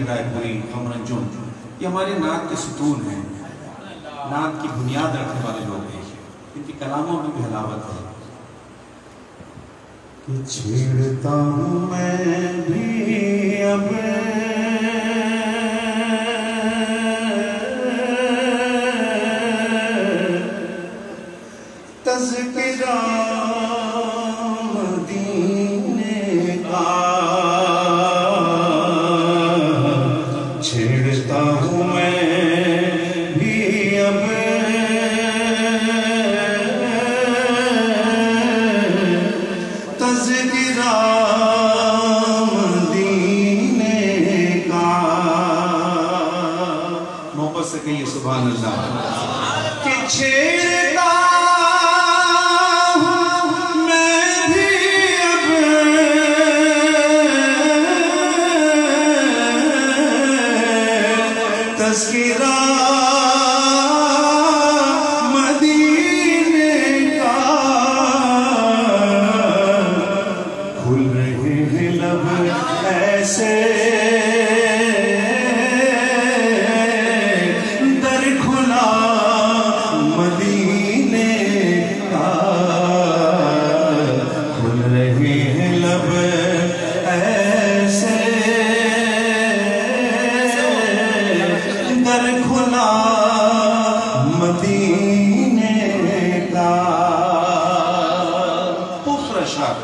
رائے پوری قمرنجم، یہ ہمارے نعت کے ستون ہیں، نعت کی بنیاد رکھنے والے لوگ ہیں، ان کی کلاموں میں بھی حلاوت ہے کہ چھیڑتا ہوں میں بھی اب تذکرہ مدینے کا، چھیڑتا ہوں میں بھی اب تذکرہ مدینے کا، محبت سے کہیے سبحان اللہ، کہ چھیڑتا تذکرہ مدینے کا، کھل رہے ہیں لب ایسے در کھلا مدینے کا، کھل رہے ہیں لب ایسے در کھلا مدینے کا، خوبصورت شعر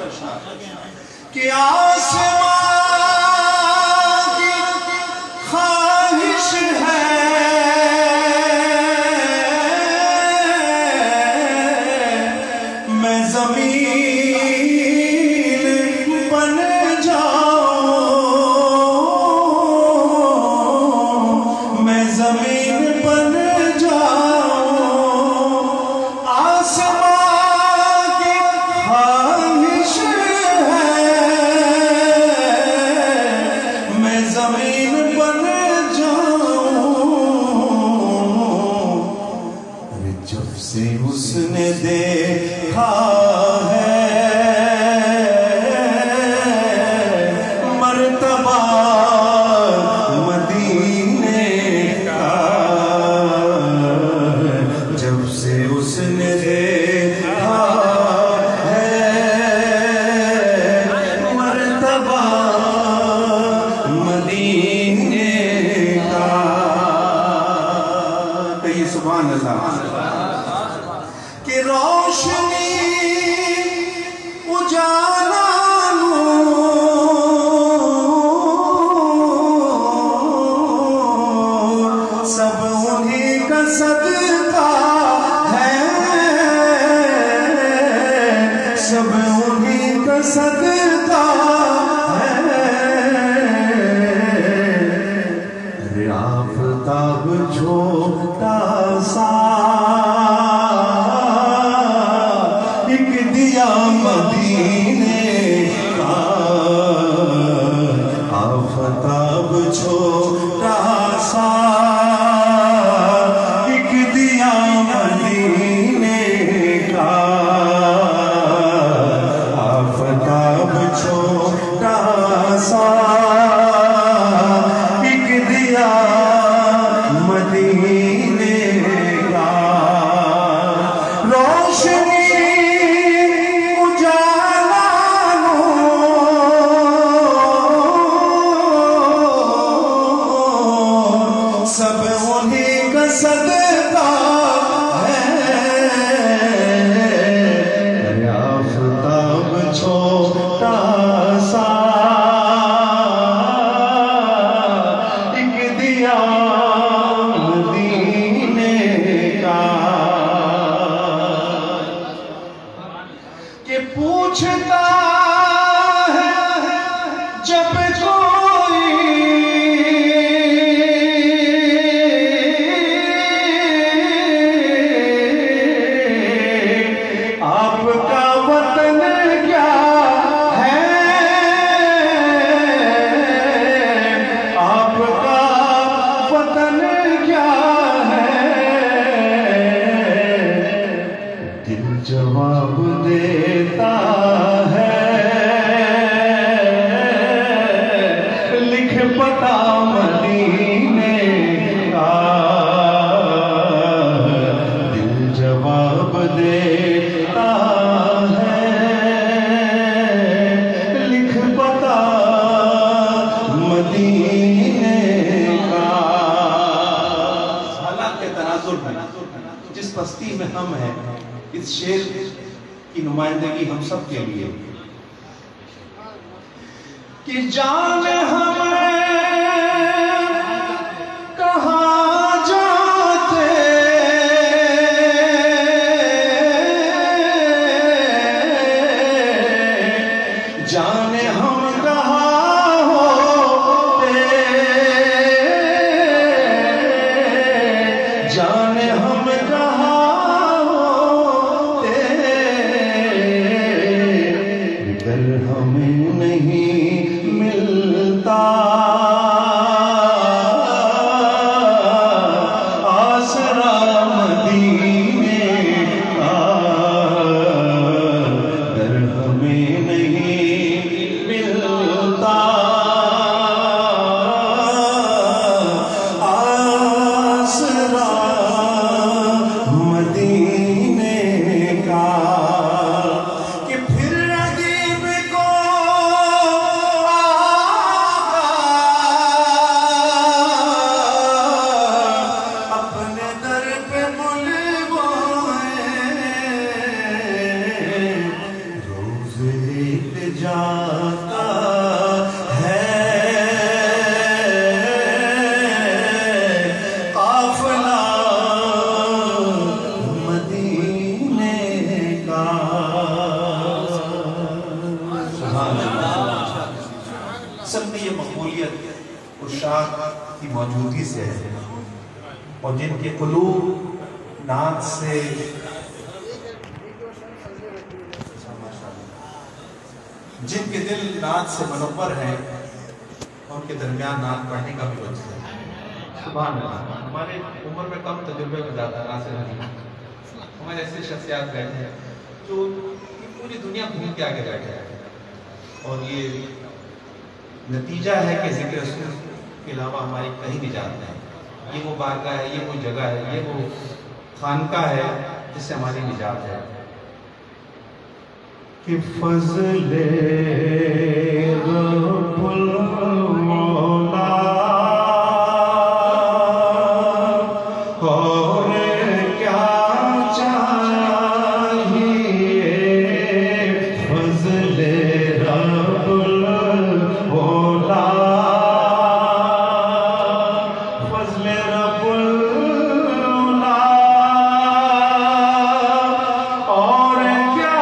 کہ آسمان کی خواہش ہے میں زمین بن جاؤں، میں زمین بن جاؤں، آسمان کی خواہش ہے میں زمین بن جاؤں، جب سے اس نے دیکھا ہے مرتبہ مدینے کا، جب سے اس نے دیکھا ہے مرتبہ مدینے کا، کہیے سبحان اللہ، کہ روشنی اجالا سب انہی کا صدقہ ہے، سب انہی کا صدقہ ہے، ارے آفتاب چھوٹا سا ایک دیا مدینے کا، آفتاب چھوٹا سا ایک دیا مدینے کا، آفتاب چھوٹا سا ایک دیا مدینے کا، روشنی سب انہی کا صدقہ ہے، آفتاب چھوٹا سا ایک دیا مدینے کا، کہ پوچھتا ہے جب کوئی جس پستی میں ہم ہیں، اس شعر کی نمائندگی ہم سب کے لیے کہ جان ہمیں کہاں جاتے جان ہم کہاں ہوتے جان ہم کہاں ہوتے اگر ہمیں نہیں ملتا آسرا مدینے کا اگر ہمیں نہیں ملتا آسرا مدینے کا کہ پھر ردیب کو اپنے در پہ بلوائے روز ایک جاتا ہے قافلہ مدینے کا سبحان اللہ سب میں یہ مقبولیت عشاق کی موجودگی سے ہے اور جن کے قلوب نعت سے جن کے دل نعت سے منور ہیں ان کے درمیان نعت پڑھنے کا بھی وجہ ہے سبحان اللہ ہمارے عمر میں کم تجربے میں زیادہ ناصر نہیں ہمارے ایسے شخصیات بیٹھے ہیں جو پوری دنیا گھوم کے آگے بیٹھے ہیں اور یہ نتیجہ ہے کہ ذکر رسول کے علاوہ ہماری کہیں بھی جاتے ہیں یہ وہ بارگاہ ہے یہ وہ جگہ ہے یہ وہ خانقاہ ہے جس سے ہماری نجات ہے کہ فضل رب المولا اور کیا چاہیے فضل رب المولا فضل رب المولا اور کیا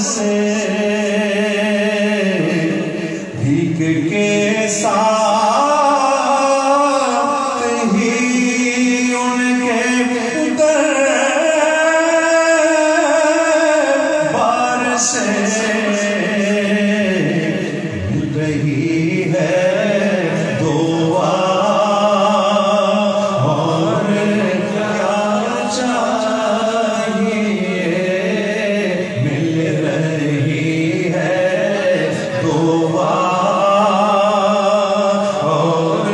سے بھیگ کے ساتھ ہی ان کے دربار سے مل رہی ہے دعا اور کیا چاہیے مل رہی ہے دعا اور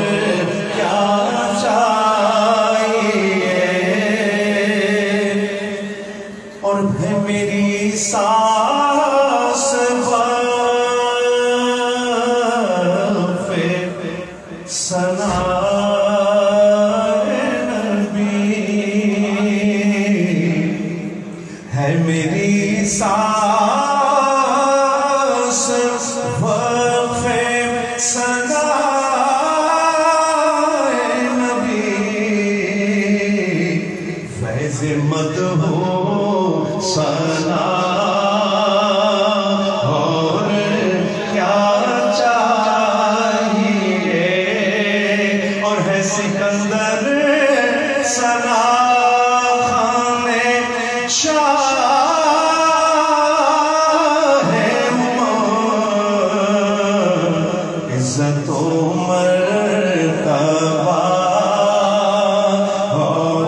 کیا چاہیے اور ہے میری سانس سنا نبی ہے میری سانس وقف سنا نبی فیض مدح سنا اور کیا سکندر سنا خان شاہ عزت و مرتبہ اور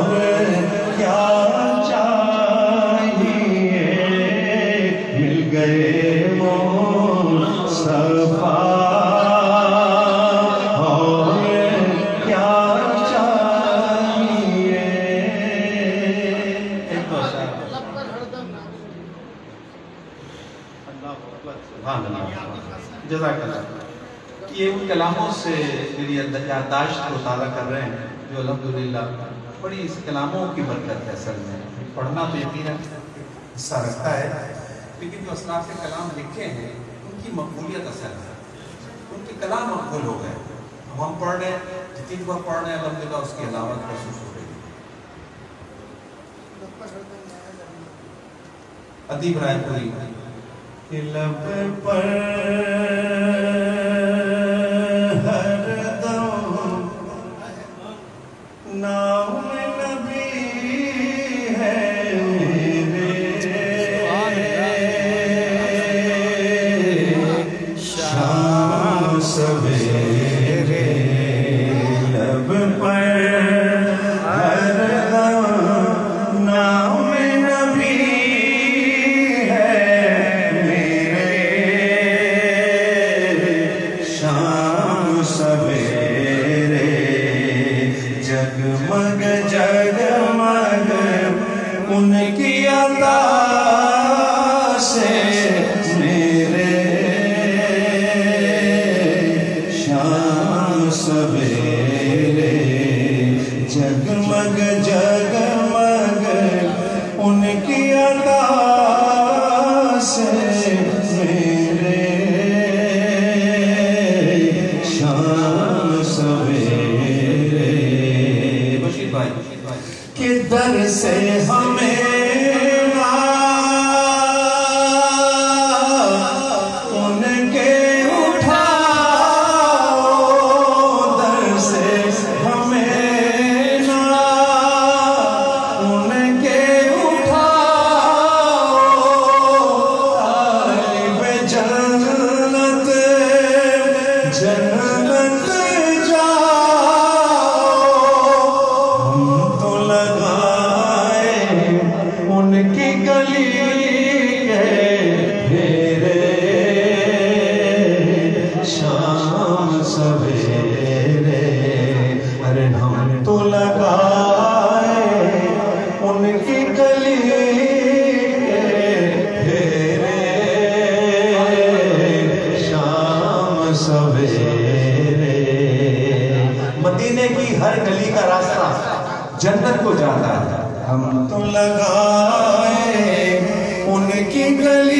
کیا چاہیے مل گئے مصطفیٰ جزاک اللہ. یہ ان کلاموں سے میری یادداشت کو تازہ کر رہے ہیں جو الحمدللہ بڑی اس کلاموں کی برکت ہے. اصل میں پڑھنا تو یقیناً حصہ رکھتا ہے لیکن جو اسلاف سے کلام لکھے ہیں ان کی مقبولیت اصل ہے. ان کے کلام مقبول ہو گئے. ہم پڑھ رہے ہیں جتنی بار پڑھ رہے ہیں الحمدللہ اس کی علامت محسوس ہو رہی ہے. ادیب رائے پوری لب پر ہر دم نام نبی ہے میرے شام سویرے لب پر ہر دم نام نبی جگمگ جگمگ ان کی عطا سے میرے شام سویرے جگمگ جگمگ ان کی عطا سے میرے شام سویرے کہ در سے ہمیں ان کے اٹھاؤ در سے ہمیں ان کے اٹھاؤ طالب جنت جنت ان کی گلی کے پھیرے شام سویرے ارے ہم تو لگائے ان کی گلی کے پھیرے شام سویرے. مدینے کی ہر گلی کا راستہ جنت کو جاتا ہے. ہم تو لگائے ان کی گلی